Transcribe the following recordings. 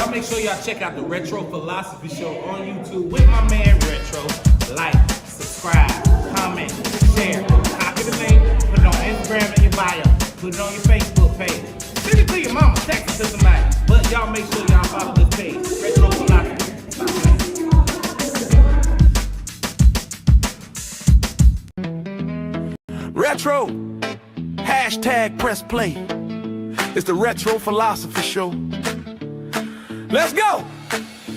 Y'all make sure y'all check out the Retro Philosophy Show on YouTube with my man Retro. Like, subscribe, comment, share, copy the link, put it on Instagram in your bio, put it on your Facebook page. Send it to your mama, text it to somebody. But y'all make sure y'all follow this page, Retro Philosophy. Retro, hashtag press play. It's the Retro Philosophy Show. Let's go!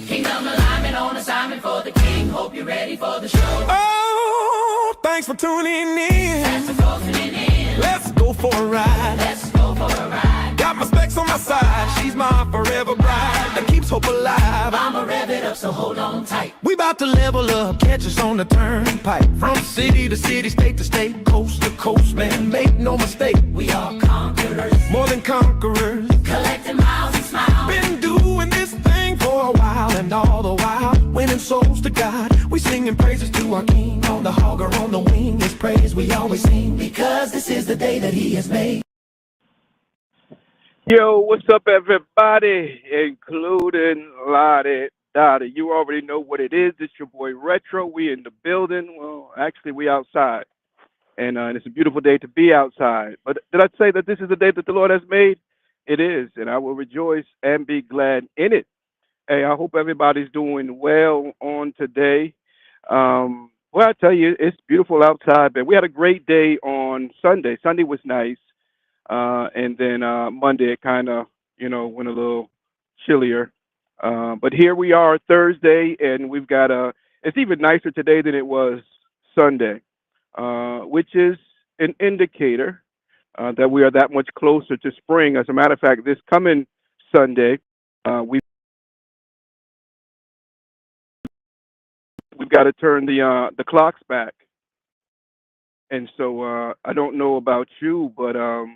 Kingdom alignment on assignment for the king. Hope you're ready for the show. Oh, thanks for tuning in. Thanks for tuning in. Let's go for a ride. Let's go for a ride. Got my specs on my side. She's my forever bride that keeps hope alive. I'ma rev it up, so hold on tight. We about to level up, catch us on the turnpike. From city to city, state to state, coast to coast, man, make no mistake. We are conquerors, more than conquerors. collecting miles and smiles. Been doing this thing for a while, and all the while winning souls to God. We singing praises to our King. On the hog or on the wing, His praise we always sing, because this is the day that He has made. Yo, what's up, everybody, including Lottie Dottie. You already know what it is. It's your boy Retro. We in the building. Well, actually, we outside, and it's a beautiful day to be outside. But did I say that this is the day that the Lord has made? It is, and I will rejoice and be glad in it. Hey, I hope everybody's doing well on today. Well, I tell you, it's beautiful outside, but we had a great day on Sunday. Sunday was nice. And then Monday it kind of, went a little chillier. But here we are Thursday, and we've got it's even nicer today than it was Sunday, which is an indicator that we are that much closer to spring. As a matter of fact, this coming Sunday, we've got to turn the clocks back. And so I don't know about you, but I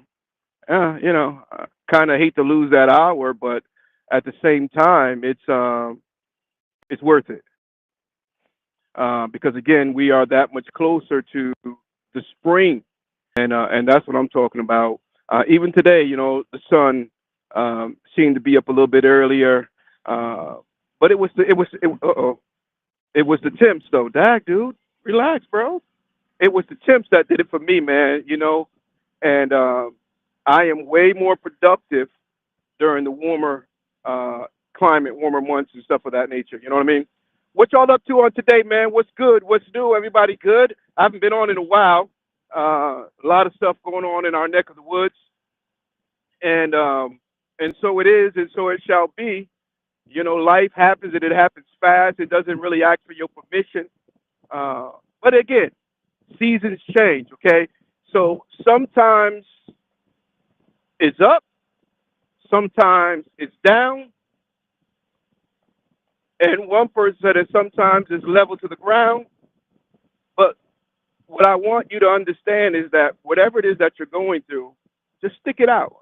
kind of hate to lose that hour, but at the same time, it's worth it because again, we are that much closer to the spring, and that's what I'm talking about. Even today, the sun seemed to be up a little bit earlier, but it was the temps though. Dag, dude, relax, bro. It was the temps that did it for me, man. And I am way more productive during the warmer climate, warmer months and stuff of that nature. You know what I mean? What y'all up to on today, man? What's good? What's new? Everybody good? I haven't been on in a while. A lot of stuff going on in our neck of the woods. And so it is, and so it shall be. Life happens, and it happens fast. It doesn't really ask for your permission. But again, seasons change, okay? So sometimes it's up, sometimes it's down, and one person said that sometimes it's level to the ground. But what I want you to understand is that whatever it is that you're going through, just stick it out,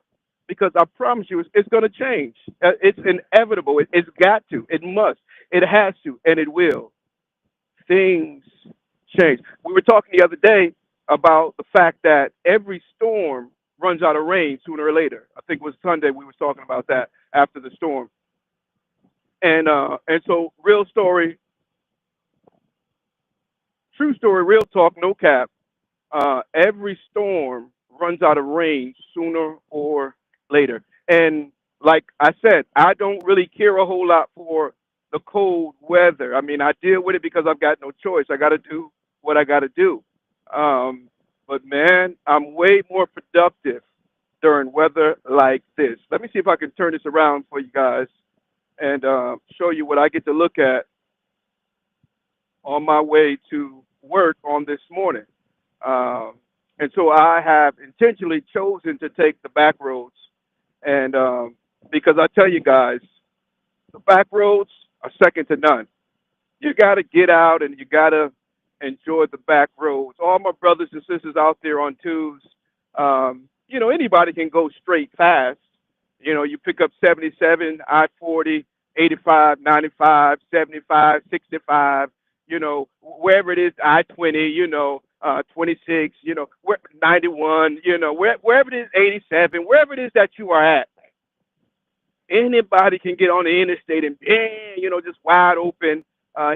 because I promise you it's going to change. It's inevitable. It's got to. It must. It has to, and it will. Things change. We were talking the other day about the fact that every storm runs out of rain sooner or later. I think it was Sunday we were talking about that after the storm. And so real story, true story, real talk, no cap. Every storm runs out of rain sooner or later. And like I said, I don't really care a whole lot for the cold weather. I mean, I deal with it because I've got no choice. I got to do what I got to do. But man, I'm way more productive during weather like this. Let me see if I can turn this around for you guys and show you what I get to look at on my way to work on this morning. And so I have intentionally chosen to take the back roads. And because I tell you guys, the back roads are second to none. You got to get out and you got to enjoy the back roads. All my brothers and sisters out there on twos, anybody can go straight fast. You pick up 77, I-40, 85, 95, 75, 65, wherever it is, I-20, 26, 91, wherever it is, 87, wherever it is that you are at, Anybody can get on the interstate and bang, just wide open,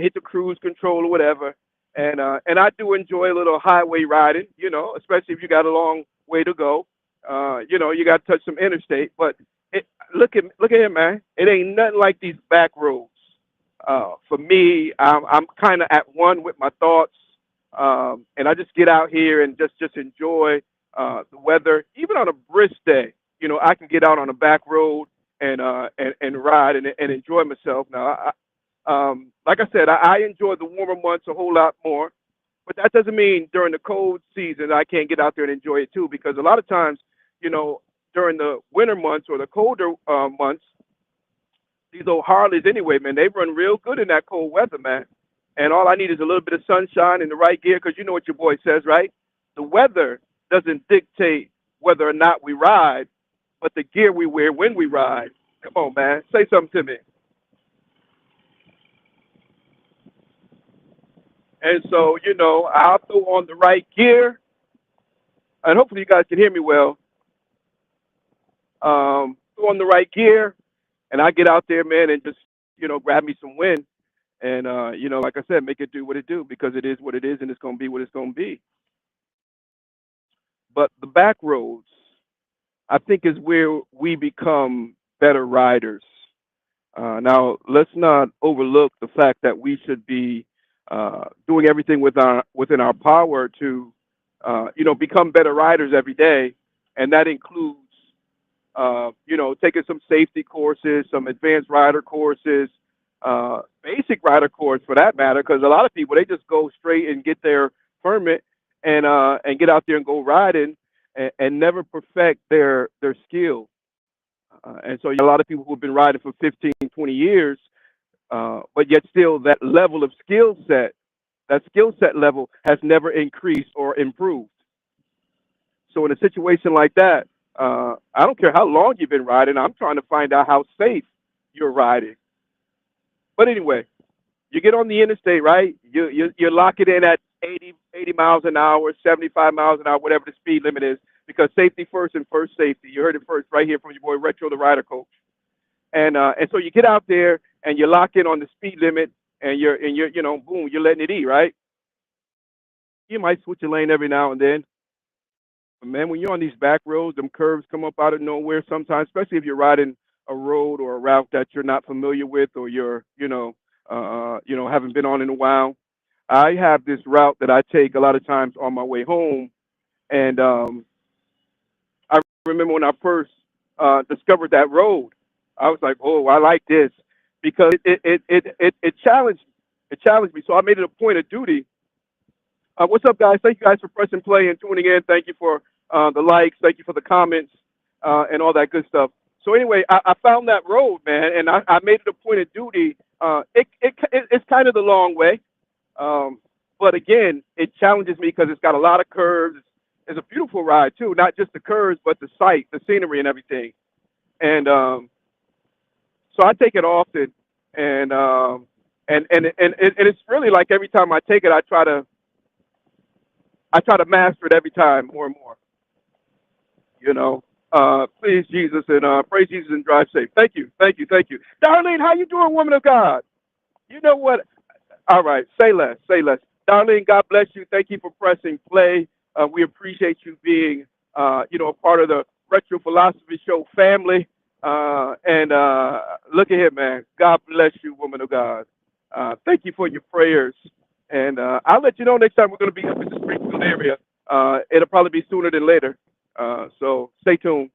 hit the cruise control or whatever. And I do enjoy a little highway riding, especially if you got a long way to go. You got to touch some interstate. But look at him, man. It ain't nothing like these back roads. For me, I'm kind of at one with my thoughts, and I just get out here and just enjoy the weather. Even on a brisk day, I can get out on a back road and ride and enjoy myself. Now, like I said, I enjoy the warmer months a whole lot more, but that doesn't mean during the cold season I can't get out there and enjoy it too. Because a lot of times, during the winter months or the colder months, these old Harleys anyway, man, they run real good in that cold weather, man. And all I need is a little bit of sunshine and the right gear, because you know what your boy says, right? The weather doesn't dictate whether or not we ride, but the gear we wear when we ride. Come on, man. Say something to me. And so, I'll throw on the right gear, and hopefully you guys can hear me well. Throw on the right gear, and I get out there, man, and just, grab me some wind. And, like I said, make it do what it do, because it is what it is, and it's going to be what it's going to be. But the back roads, I think, is where we become better riders. Now, let's not overlook the fact that we should be doing everything within our power to, become better riders every day, and that includes, taking some safety courses, some advanced rider courses, basic rider course for that matter, because a lot of people, they just go straight and get their permit and get out there and go riding and never perfect their skill. And so a lot of people who've been riding for 15, 20 years, but yet still that level of that skill set level has never increased or improved. So in a situation like that, I don't care how long you've been riding, I'm trying to find out how safe you're riding. But anyway, you get on the interstate, right? You lock it in at 80 miles an hour, 75 miles an hour, whatever the speed limit is, because safety first and first safety. You heard it first right here from your boy Retro, the rider coach. And so you get out there and you lock in on the speed limit, and you're boom, you're letting it eat, right? You might switch your lane every now and then. But man, when you're on these back roads, them curves come up out of nowhere sometimes, especially if you're riding a road or a route that you're not familiar with, or you're, haven't been on in a while. I have this route that I take a lot of times on my way home, and I remember when I first discovered that road, I was like, "Oh, I like this," because it challenged me. So I made it a point of duty. What's up, guys? Thank you guys for pressing play and tuning in. Thank you for the likes. Thank you for the comments and all that good stuff. So anyway, I found that road, man, and I made it a point of duty. It's kind of the long way, but again, it challenges me because it's got a lot of curves. It's a beautiful ride too, not just the curves, but the sight, the scenery, and everything. And so I take it often, and it's really like every time I take it, I try to master it every time more and more. Please Jesus and praise Jesus and drive safe. Thank you. Darlene, how you doing, woman of God? You know what? All right, say less. Darlene, God bless you. Thank you for pressing play. We appreciate you being, a part of the Retro Philosophy Show family. And look at him, man. God bless you, woman of God. Thank you for your prayers. And I'll let you know next time we're going to be up in the Springfield area. It'll probably be sooner than later. So stay tuned.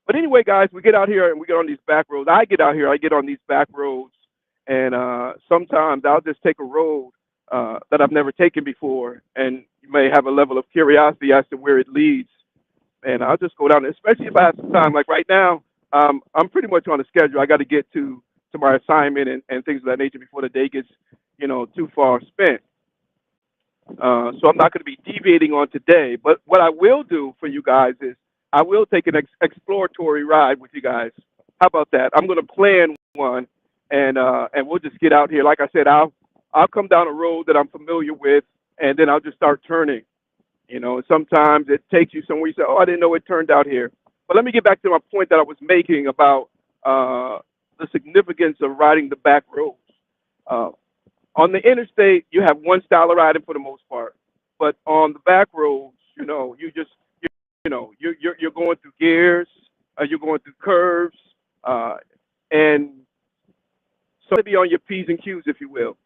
But anyway, guys, we get out here and we get on these back roads. I get on these back roads, and sometimes I'll just take a road that I've never taken before, and you may have a level of curiosity as to where it leads. And I'll just go down, especially if I have some time. Like right now, I'm pretty much on a schedule. I got to get to my assignment and things of that nature before the day gets, too far spent. So I'm not going to be deviating on today. But what I will do for you guys is I will take an exploratory ride with you guys. How about that? I'm going to plan one, and we'll just get out here. Like I said, I'll come down a road that I'm familiar with, and then I'll just start turning. Sometimes it takes you somewhere. You say, "Oh, I didn't know it turned out here." But let me get back to my point that I was making about the significance of riding the back roads. Uh, on the interstate, you have one style of riding for the most part, but on the back roads, you, you're going through gears, you're going through curves, uh, and so to be on your p's and q's, if you will.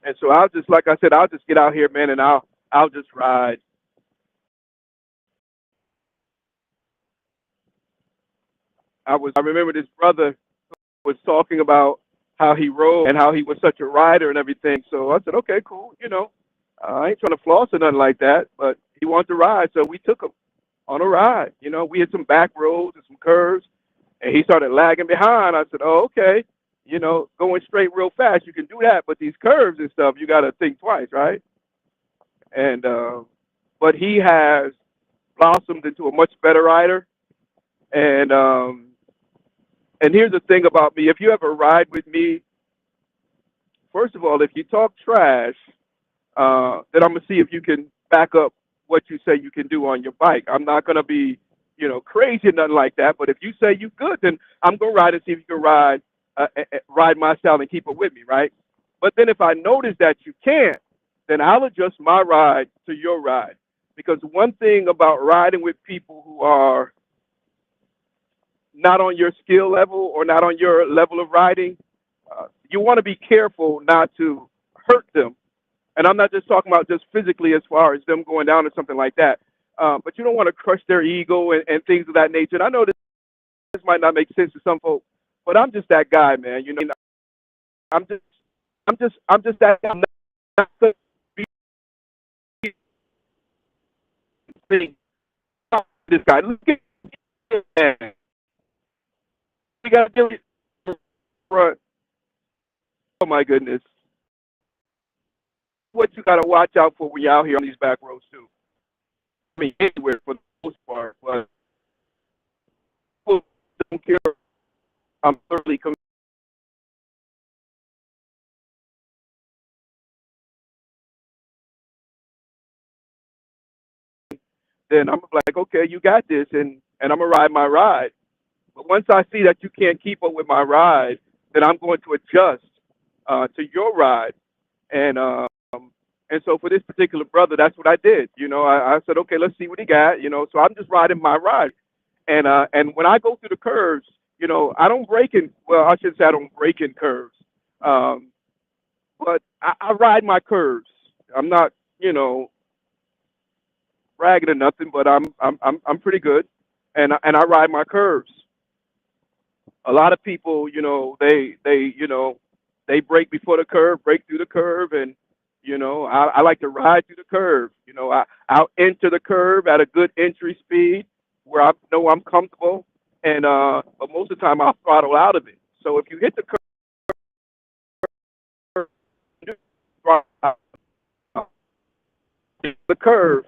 And so I'll just, like I said, I'll just get out here, man, and I'll just ride. I remember this brother was talking about how he rode and how he was such a rider and everything. So I said, okay, cool. I ain't trying to floss or nothing like that, but he wanted to ride, so we took him on a ride. We had some back roads and some curves, and he started lagging behind. I said, oh, okay. Going straight real fast, you can do that, but these curves and stuff, you got to think twice, right? And but he has blossomed into a much better rider. And here's the thing about me: if you ever ride with me, first of all, if you talk trash, then I'm gonna see if you can back up what you say you can do on your bike. I'm not gonna be, crazy or nothing like that. But if you say you good, then I'm gonna ride and see if you can ride my style and keep it with me, right? But then if I notice that you can't, then I'll adjust my ride to your ride. Because one thing about riding with people who are not on your skill level or not on your level of riding, you want to be careful not to hurt them. And I'm not just talking about just physically as far as them going down or something like that. But you don't want to crush their ego and things of that nature. And I know this might not make sense to some folks, but I'm just that guy, man. I'm just that guy. I'm not gonna be this guy. Look at this man. We gotta give it front. Oh my goodness. What you gotta watch out for when you're out here on these back roads too. I mean, anywhere for the most part, but people don't care. I'm thoroughly convinced. Then I'm like, okay, you got this, and I'm gonna ride my ride. But once I see that you can't keep up with my ride, then I'm going to adjust to your ride. And and so for this particular brother, that's what I did. I said, okay, let's see what he got. So I'm just riding my ride. And when I go through the curves, I don't break in. Well, I should say I don't break in curves. Um, but I ride my curves. I'm not, bragging or nothing, but I'm pretty good, and I ride my curves. A lot of people, they break before the curve, break through the curve, and I like to ride through the curve. I'll enter the curve at a good entry speed where I know I'm comfortable, and but most of the time I'll throttle out of it. So if you hit the curve, the curve,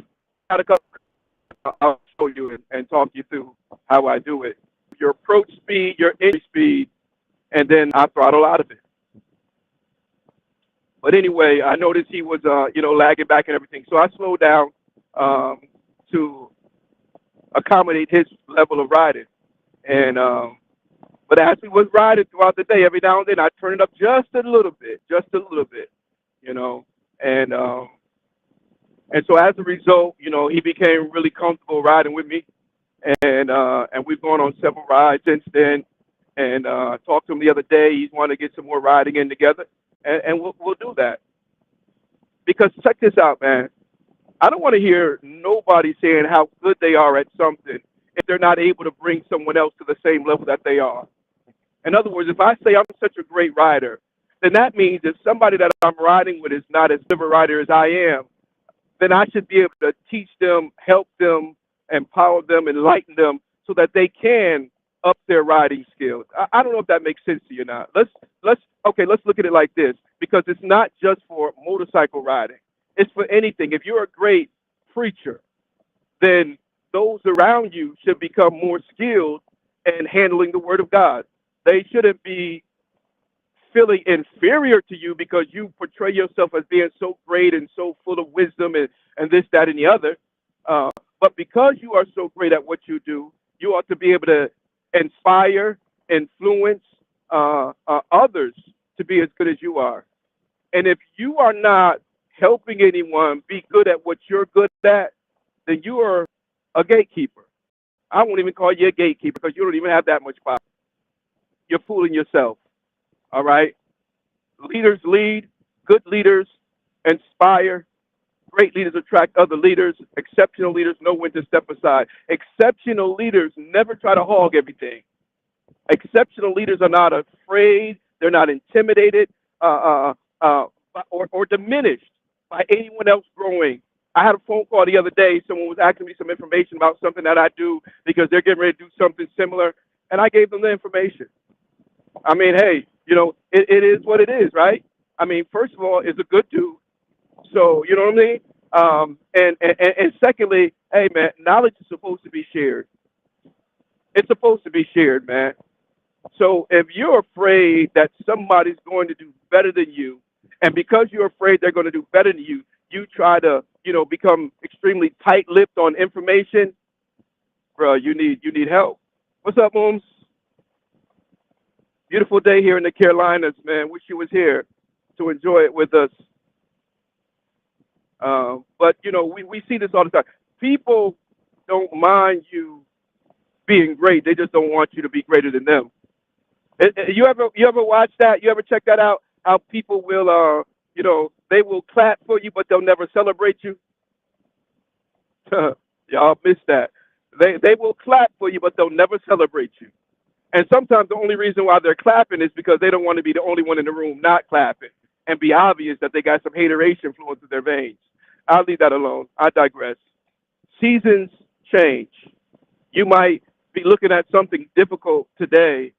I'll show you and talk you through how I do it. Your approach speed, your entry speed, and then I throttle out of it. But anyway, I noticed he was, lagging back and everything. So I slowed down to accommodate his level of riding. And but as we was riding throughout the day, every now and then I turn it up just a little bit, you know. And and so as a result, he became really comfortable riding with me. And we've gone on several rides since then. And talked to him the other day. He's wanting to get some more riding in together, and we'll do that. Because check this out, man. I don't want to hear nobody saying how good they are at something if they're not able to bring someone else to the same level that they are. In other words, if I say I'm such a great rider, then that means if somebody that I'm riding with is not as good a rider as I am, then I should be able to teach them, help them, empower them, enlighten them so that they can up their riding skills. I don't know if that makes sense to you or not. Let's look at it like this, because it's not just for motorcycle riding. It's for anything. If you're a great preacher, then those around you should become more skilled in handling the word of God. They shouldn't be feeling inferior to you because you portray yourself as being so great and so full of wisdom and this, that, and the other. But because you are so great at what you do, you ought to be able to inspire, influence others to be as good as you are. And if you are not helping anyone be good at what you're good at, then you are a gatekeeper. I won't even call you a gatekeeper because you don't even have that much power. You're fooling yourself. All right? Leaders lead, good leaders inspire, great leaders attract other leaders, exceptional leaders know when to step aside. Exceptional leaders never try to hog everything. Exceptional leaders are not afraid, they're not intimidated or diminished by anyone else growing. I had a phone call the other day. Someone was asking me some information about something that I do because they're getting ready to do something similar, and I gave them the information. I mean, hey, it is what it is, right? I mean, first of all, it's a good dude. So, you know what I mean? And secondly, hey, man, knowledge is supposed to be shared. It's supposed to be shared, man. So if you're afraid that somebody's going to do better than you, and because you're afraid they're going to do better than you, you try to, become extremely tight-lipped on information, bro, you need help. What's up, Mooms? Beautiful day here in the Carolinas, man. Wish you was here to enjoy it with us. But, we see this all the time. People don't mind you being great. They just don't want you to be greater than them. You ever watch that? You ever check that out? How people will, they will clap for you, but they'll never celebrate you. Y'all missed that. They will clap for you, but they'll never celebrate you. And sometimes the only reason why they're clapping is because they don't want to be the only one in the room not clapping and be obvious that they got some haterish flowing through their veins. I'll leave that alone. I digress. Seasons change. You might be looking at something difficult today,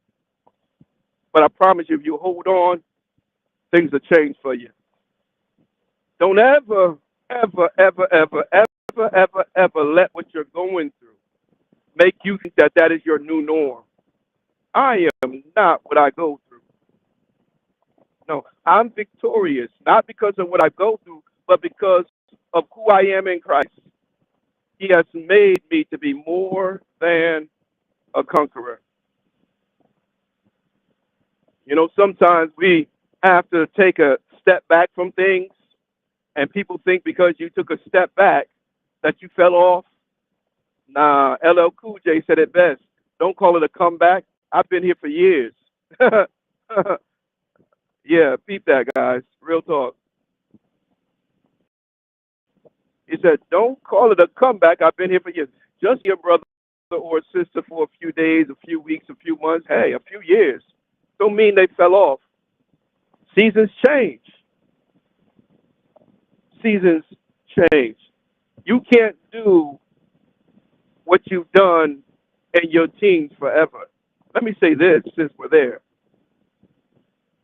but I promise you, if you hold on, things will change for you. Don't ever, ever, ever, ever, ever, ever, ever let what you're going through make you think that that is your new norm. I am not what I go through. No, I'm victorious, not because of what I go through, but because of who I am in Christ. He has made me to be more than a conqueror. Sometimes we have to take a step back from things, and people think because you took a step back that you fell off. Nah, LL Cool J said it best. Don't call it a comeback. I've been here for years. Yeah, peep that, guys. Real talk. He said, don't call it a comeback. I've been here for years. Just your brother or sister for a few days, a few weeks, a few months, hey, a few years. Don't mean they fell off. Seasons change. Seasons change. You can't do what you've done in your teens forever. Let me say this since we're there.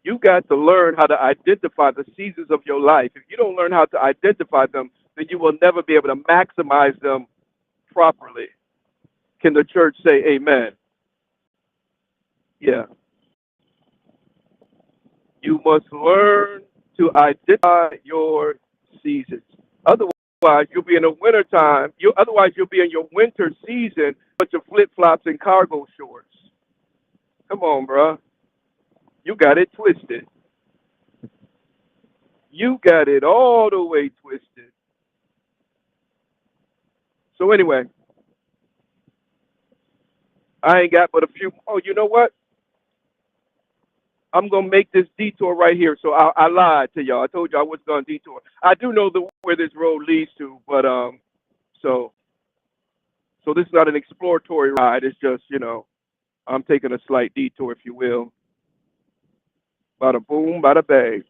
You got to learn how to identify the seasons of your life. If you don't learn how to identify them, then you will never be able to maximize them properly. Can the church say amen? Yeah. You must learn to identify your seasons. Otherwise, you'll be in the winter time. Otherwise, you'll be in your winter season, but your flip-flops and cargo shorts. Come on, bro. You got it twisted. You got it all the way twisted. So anyway, I ain't got but a few. Oh, you know what? I'm going to make this detour right here. So I lied to y'all. I told you I was going to detour. I do know where this road leads to, but so this is not an exploratory ride. It's just, I'm taking a slight detour, if you will. Bada boom, bada bang.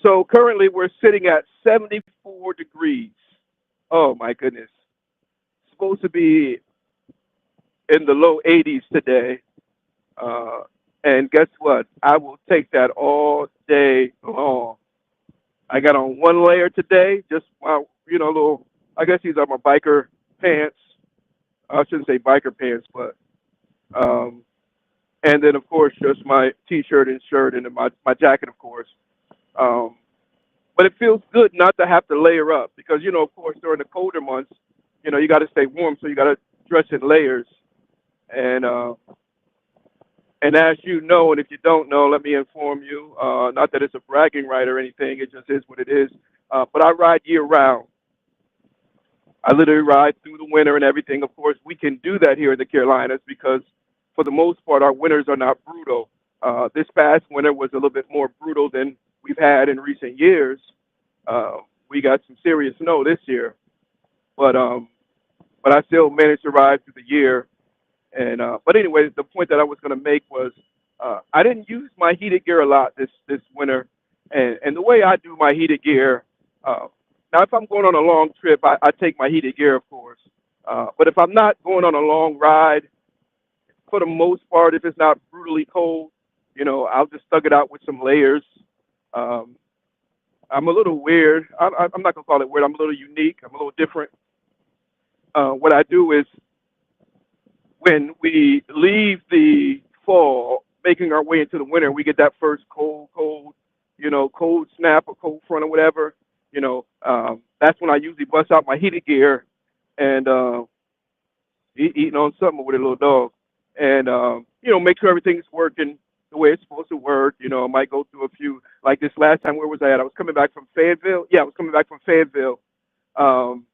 So currently we're sitting at 74 degrees. Oh, my goodness. It's supposed to be in the low 80s today. And guess what? I will take that all day long. I got on one layer today, just my, little, I guess these are my biker pants. I shouldn't say biker pants, but and then of course just my t-shirt and shirt and then my jacket, of course. Um, but it feels good not to have to layer up because of course, during the colder months, you got to stay warm, so you got to dress in layers. And as you know, and if you don't know, let me inform you. Not that it's a bragging right or anything; it just is what it is. But I ride year round. I literally ride through the winter and everything. Of course, we can do that here in the Carolinas because, for the most part, our winters are not brutal. This past winter was a little bit more brutal than we've had in recent years. Uh, we got some serious snow this year, but I still managed to ride through the year. And but anyway, the point that I was going to make was I didn't use my heated gear a lot this winter, and the way I do my heated gear. Now, if I'm going on a long trip, I take my heated gear, of course. But if I'm not going on a long ride, for the most part, if it's not brutally cold, I'll just thug it out with some layers. Um, I'm a little weird. I'm not gonna call it weird. I'm a little unique. I'm a little different. What I do is when we leave the fall, making our way into the winter, we get that first cold snap or cold front or whatever. That's when I usually bust out my heated gear and eating on something with a little dog, and make sure everything's working the way it's supposed to work. I might go through a few. Like this last time, where was I at? I was coming back from Fayetteville. Yeah, I was coming back from Fayetteville, um,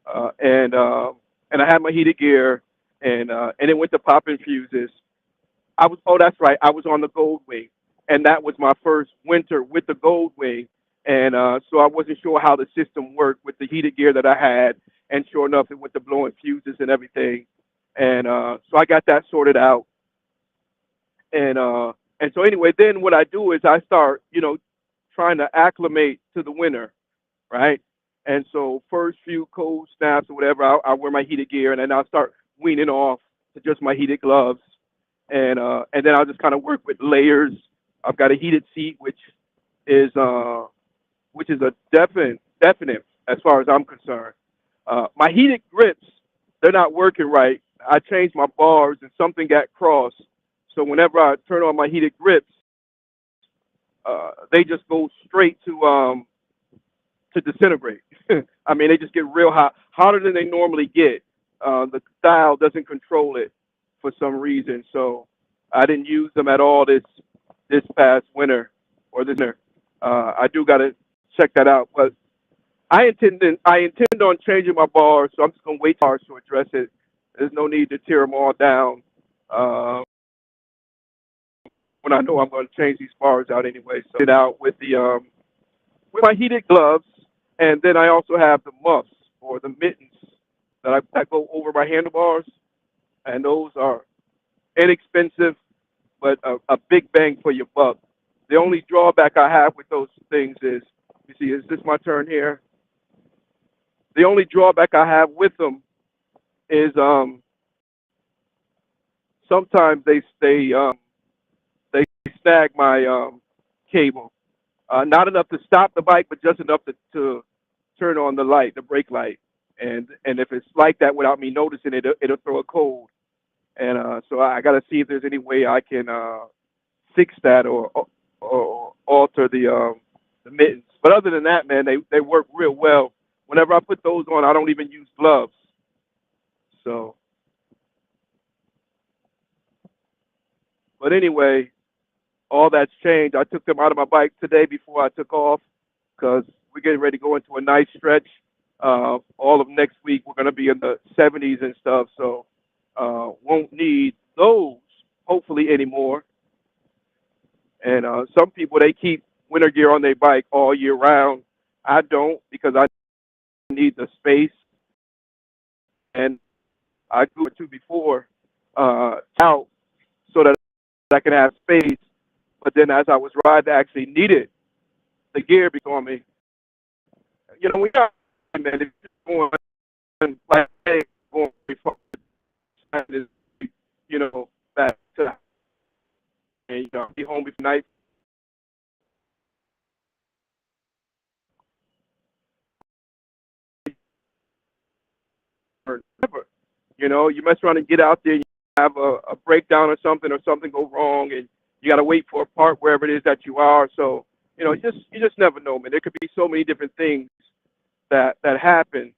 uh, and uh, and I had my heated gear, and it went to popping fuses. I was Oh, that's right. I was on the Gold Wing, and that was my first winter with the Gold Wing, and so I wasn't sure how the system worked with the heated gear that I had, and sure enough, it went to blowing fuses and everything, and so I got that sorted out, and so anyway, then what I do is I start, trying to acclimate to the winter, right? And so first few cold snaps or whatever, I wear my heated gear, and then I'll start weaning off to just my heated gloves, and then I'll just kind of work with layers. I've got a heated seat, is a definite as far as I'm concerned. My heated grips, they're not working right. I changed my bars and something got crossed. So whenever I turn on my heated grips, they just go straight to disintegrate. I mean, they just get real hot, hotter than they normally get. The dial doesn't control it for some reason, so I didn't use them at all this past winter or this winter. I do got to check that out, but I intend on changing my bars, so I'm just gonna wait till to address it. There's no need to tear them all down when I know I'm going to change these bars out anyway. So it out with my heated gloves, and then I also have the muffs or the mittens that go over my handlebars, and those are inexpensive but a big bang for your buck. The only drawback I have with those things is, you see, is this my turn here? The only drawback I have with them is sometimes they snag my cable. Not enough to stop the bike, but just enough to turn on the light, the brake light. And if it's like that without me noticing it, it'll throw a code. And so I got to see if there's any way I can fix that or alter the mittens. But other than that, man, they work real well. Whenever I put those on, I don't even use gloves. So, but anyway, all that's changed. I took them out of my bike today before I took off because we're getting ready to go into a nice stretch. All of next week, we're going to be in the 70s and stuff, so won't need those hopefully anymore. And some people, they keep winter gear on their bike all year round. I don't, because I need the space, and I grew it too before out so that I can have space. But then as I was riding, I actually needed the gear on me. We got, man, if you're going like hey, going before back to, and be home before night. Or never. You mess around and get out there. have a breakdown or something go wrong, and you got to wait for a part wherever it is that you are. So, you just never know, man. There could be so many different things that happen,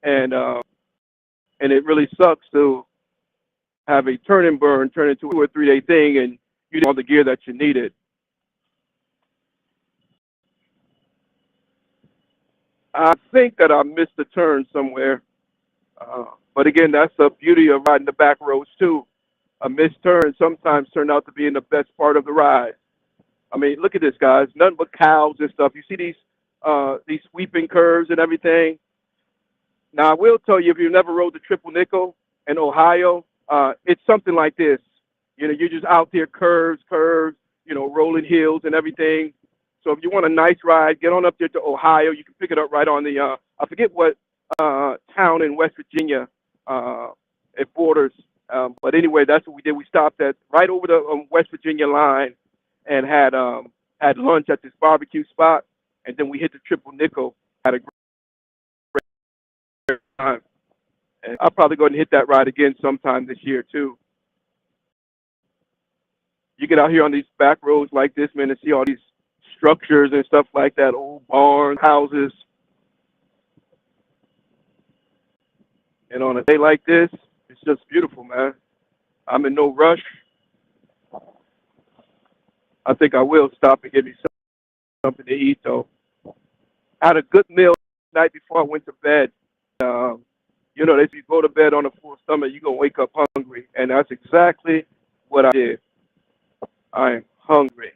and it really sucks to have a turn and burn turn into a 2 or 3 day thing, and you didn't have all the gear that you needed. I think that I missed a turn somewhere, but again, that's the beauty of riding the back roads too. A missed turn sometimes turn out to be in the best part of the ride. I mean, look at this, guys. Nothing but cows and stuff. You see these sweeping curves and everything. Now, I will tell you, if you've never rode the triple nickel in Ohio, it's something like this. You're just out there, curves, rolling hills and everything. So if you want a nice ride, get on up there to Ohio. You can pick it up right on the, I forget what town in West Virginia it borders. But anyway, that's what we did. We stopped at right over the West Virginia line and had lunch at this barbecue spot. And then we hit the triple nickel. Had a great time. And I'll probably go ahead and hit that ride again sometime this year, too. You get out here on these back roads like this, man, and see all these structures and stuff like that, old barns, houses. And on a day like this, it's just beautiful, man. I'm in no rush. I think I will stop and get me something to eat, though. I had a good meal the night before I went to bed. If you go to bed on a full stomach, you're going to wake up hungry. And that's exactly what I did. I am hungry.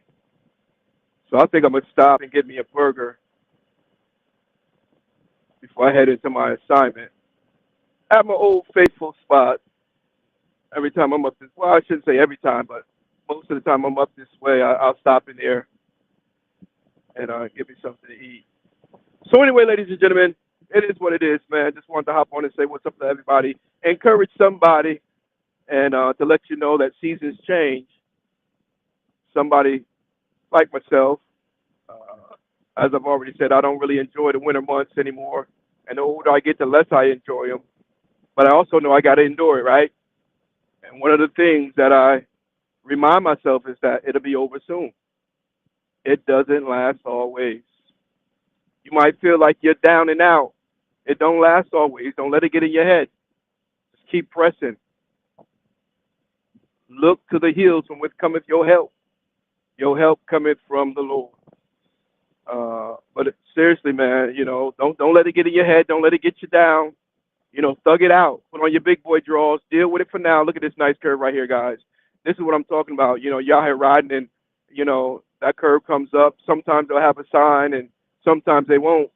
So I think I'm going to stop and get me a burger before I head into my assignment. At my old faithful spot. Every time I'm up this, well, I shouldn't say every time, but most of the time I'm up this way, I'll stop in there and get me something to eat. So anyway, ladies and gentlemen, it is what it is, man. Just wanted to hop on and say what's up to everybody. Encourage somebody and to let you know that seasons change. Somebody like myself, as I've already said, I don't really enjoy the winter months anymore. And the older I get, the less I enjoy them. But I also know I got to endure it, right? And one of the things that I remind myself is that it'll be over soon. It doesn't last always. You might feel like you're down and out. It don't last always. Don't let it get in your head. Just keep pressing. Look to the hills from which cometh your help. Your help cometh from the Lord. But seriously, man, don't let it get in your head. Don't let it get you down. Thug it out. Put on your big boy drawers. Deal with it for now. Look at this nice curve right here, guys. This is what I'm talking about. Y'all here riding and, that curve comes up. Sometimes they'll have a sign and sometimes they won't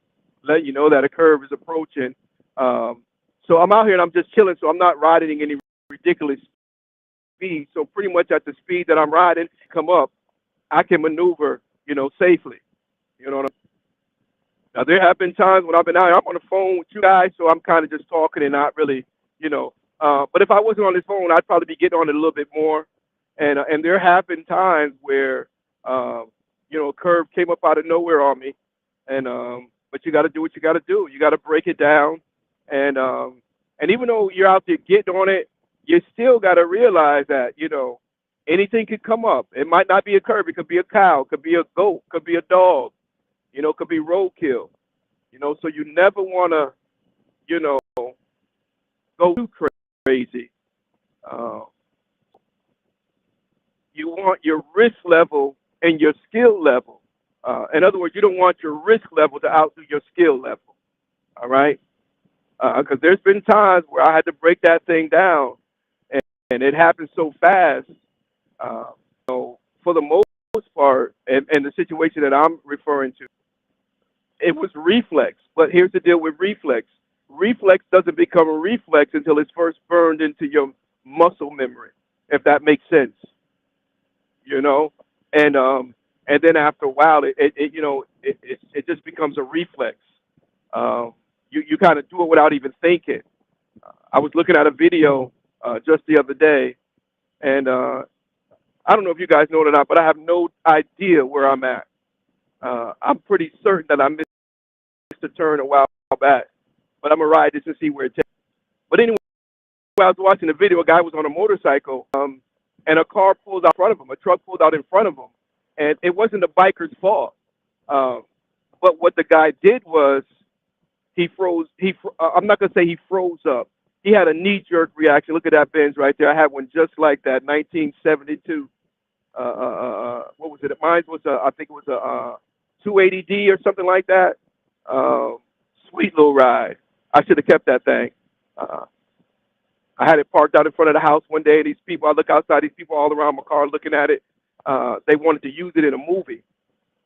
let you know that a curve is approaching. So I'm out here and I'm just chilling. So I'm not riding any ridiculous speed. So pretty much at the speed that I'm riding, come up, I can maneuver, safely. You know what I'm Now, there have been times when I've been out here, I'm on the phone with you guys, so I'm kind of just talking and not really, But if I wasn't on this phone, I'd probably be getting on it a little bit more. And there have been times where, a curve came up out of nowhere on me. But you got to do what you got to do. You got to break it down. And even though you're out there getting on it, you still got to realize that, anything could come up. It might not be a curve. It could be a cow. It could be a goat. It could be a dog. It could be roadkill. So you never want to, go too crazy. You want your risk level and your skill level. In other words, you don't want your risk level to outdo your skill level. All right? Because there's been times where I had to break that thing down, and it happened so fast. For the most part, and the situation that I'm referring to, it was reflex. But here's the deal with reflex. Reflex doesn't become a reflex until it's first burned into your muscle memory, if that makes sense. And then after a while, it just becomes a reflex. You kind of do it without even thinking. I was looking at a video just the other day, and I don't know if you guys know it or not, but I have no idea where I'm at. I'm pretty certain that I missed a turn a while back, but I'm gonna ride this and see where it takes. But anyway, When I was watching the video, a guy was on a motorcycle, and a car pulled out in front of him. A truck pulled out in front of him, and it wasn't the biker's fault. Um, but what the guy did was he froze. I'm not gonna say he froze up. He had a knee-jerk reaction. Look at that Benz right there. I had one just like that, 1972. What was it? Mine was I think it was a 280D or something like that. Uh, Sweet little ride. I should have kept that thing. Uh, I had it parked out in front of the house one day. These people, I look outside. These people all around my car looking at it. They wanted to use it in a movie.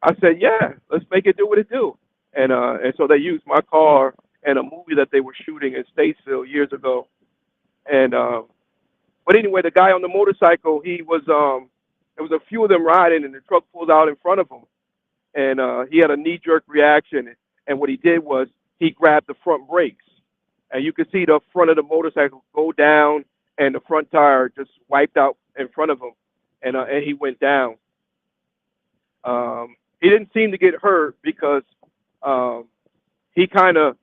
I said, "Yeah, let's make it do what it do." And so they used my car in a movie that they were shooting in Statesville years ago. And but anyway, the guy on the motorcycle, he was there was a few of them riding, and the truck pulled out in front of him, and he had a knee-jerk reaction. And what he did was he grabbed the front brakes, and you could see the front of the motorcycle go down, and the front tire just wiped out in front of him, and he went down. He didn't seem to get hurt because he kind of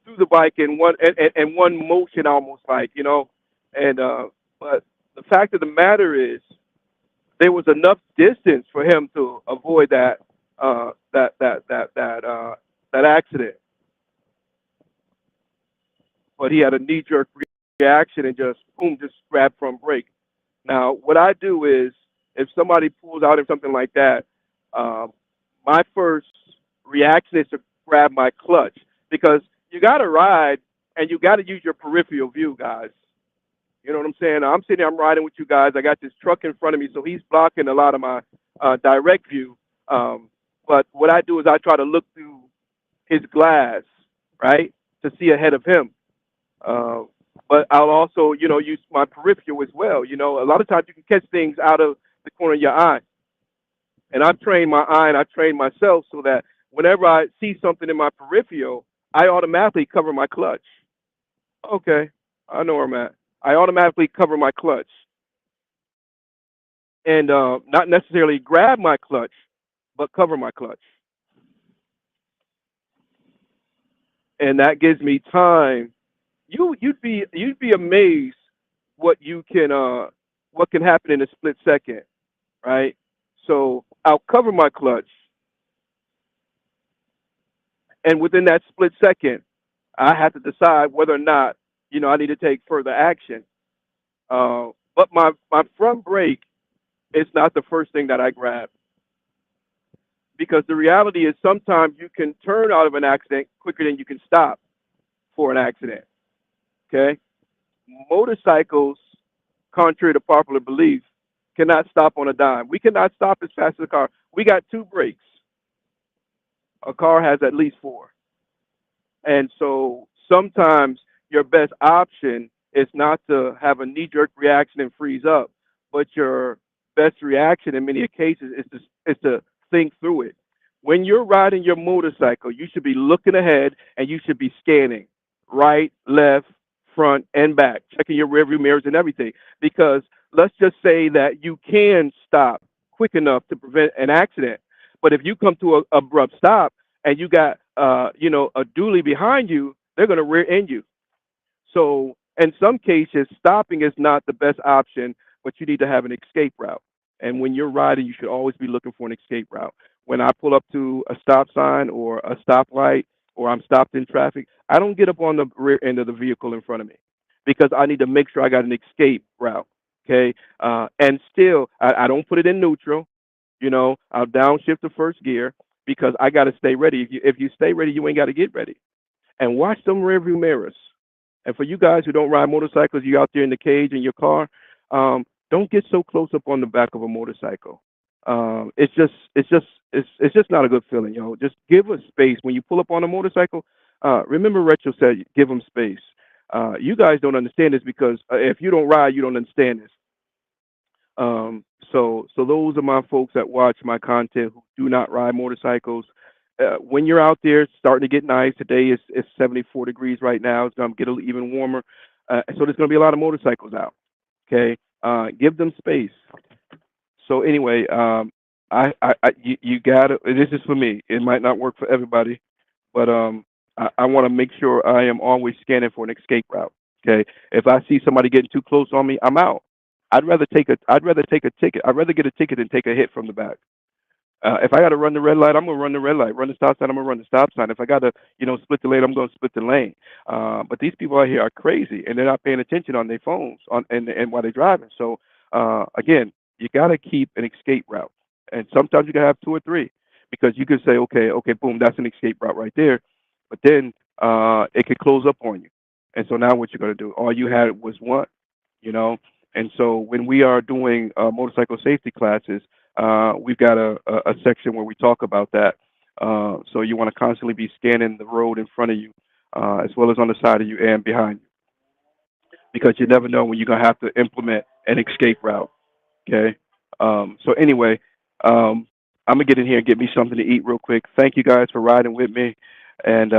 threw the bike in one motion, almost like, you know. And but the fact of the matter is, there was enough distance for him to avoid that accident. But he had a knee-jerk reaction and just boom, just grabbed front brake. Now, what I do is, if somebody pulls out in something like that, my first reaction is to grab my clutch, because you got to ride and you got to use your peripheral view, guys. You know what I'm saying? I'm sitting there, I'm riding with you guys. I got this truck in front of me, so he's blocking a lot of my direct view. But what I do is I try to look through his glass, right, to see ahead of him. But I'll also, you know, use my peripheral as well. You know, a lot of times you can catch things out of the corner of your eye. And I've trained my eye and I trained myself so that whenever I see something in my peripheral, I automatically cover my clutch. Okay, I know where I'm at. I automatically cover my clutch and not necessarily grab my clutch, but cover my clutch. And that gives me time. You'd be amazed what can happen in a split second, right? So I'll cover my clutch, and within that split second, I have to decide whether or not, you know, I need to take further action. But my front brake is not the first thing that I grab, because the reality is sometimes you can turn out of an accident quicker than you can stop for an accident. Okay, motorcycles, contrary to popular belief, cannot stop on a dime. We cannot stop as fast as a car. We got two brakes. A car has at least four. And so sometimes your best option is not to have a knee-jerk reaction and freeze up, but your best reaction in many cases is to think through it. When you're riding your motorcycle, you should be looking ahead and you should be scanning right, left, front, and back, checking your rearview mirrors and everything. Because let's just say that you can stop quick enough to prevent an accident, but if you come to an abrupt stop and you got you know, a dually behind you, they're going to rear end you. So in some cases, stopping is not the best option, but you need to have an escape route. And when you're riding, you should always be looking for an escape route. When I pull up to a stop sign or a stoplight, or I'm stopped in traffic, I don't get up on the rear end of the vehicle in front of me, because I need to make sure I got an escape route. Okay. And still, I don't put it in neutral. You know, I'll downshift to first gear, because I got to stay ready. If you stay ready, you ain't got to get ready. And watch them rearview mirrors. And for you guys who don't ride motorcycles, you out there in the cage in your car, don't get so close up on the back of a motorcycle. It's just not a good feeling, yo. Just give us space when you pull up on a motorcycle. Remember, Retro said, give them space. You guys don't understand this, because if you don't ride, you don't understand this. So those are my folks that watch my content who do not ride motorcycles. When you're out there, it's starting to get nice. Today it's 74 degrees right now. It's going to get even warmer. So there's going to be a lot of motorcycles out. Okay, give them space. So anyway, you gotta. This is for me. It might not work for everybody, but I want to make sure I am always scanning for an escape route. Okay, if I see somebody getting too close on me, I'm out. I'd rather take a ticket. I'd rather get a ticket than take a hit from the back. If I got to run the red light, I'm gonna run the red light. Run the stop sign, I'm gonna run the stop sign. If I got to, split the lane, I'm gonna split the lane. But these people out here are crazy, and they're not paying attention on their phones and while they're driving. So again, you gotta keep an escape route, and sometimes you gotta have two or three because you can say, okay, boom, that's an escape route right there, but then it could close up on you, and so now what you're gonna do? All you had was one, you know. And so when we are doing motorcycle safety classes, we've got a section where we talk about that. So you want to constantly be scanning the road in front of you, as well as on the side of you and behind you, because you never know when you're gonna have to implement an escape route. Okay. So anyway, I'm gonna get in here and get me something to eat real quick. Thank you guys for riding with me, and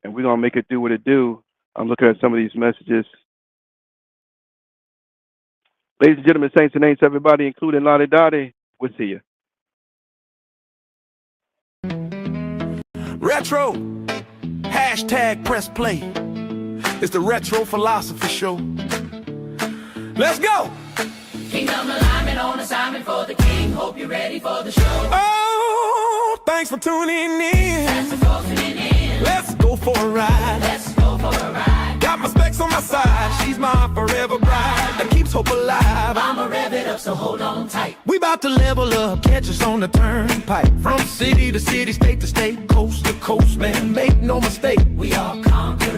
we're gonna make it do what it do. I'm looking at some of these messages. Ladies and gentlemen, saints and ain'ts, everybody, including Lottie Dottie, we'll see you. Retro, hashtag press play. It's the Retro Philosophy Show. Let's go! Kingdom alignment on assignment for the king. Hope you're ready for the show. Oh, thanks for tuning in. Thanks for tuning in. Let's go for a ride. Let's go for a ride. Got my specs on my side. She's my forever bride that keeps hope alive. I'ma rev it up, so hold on tight. We about to level up, catch us on the turnpike. From city to city, state to state, coast to coast, man, make no mistake. We are conquerors.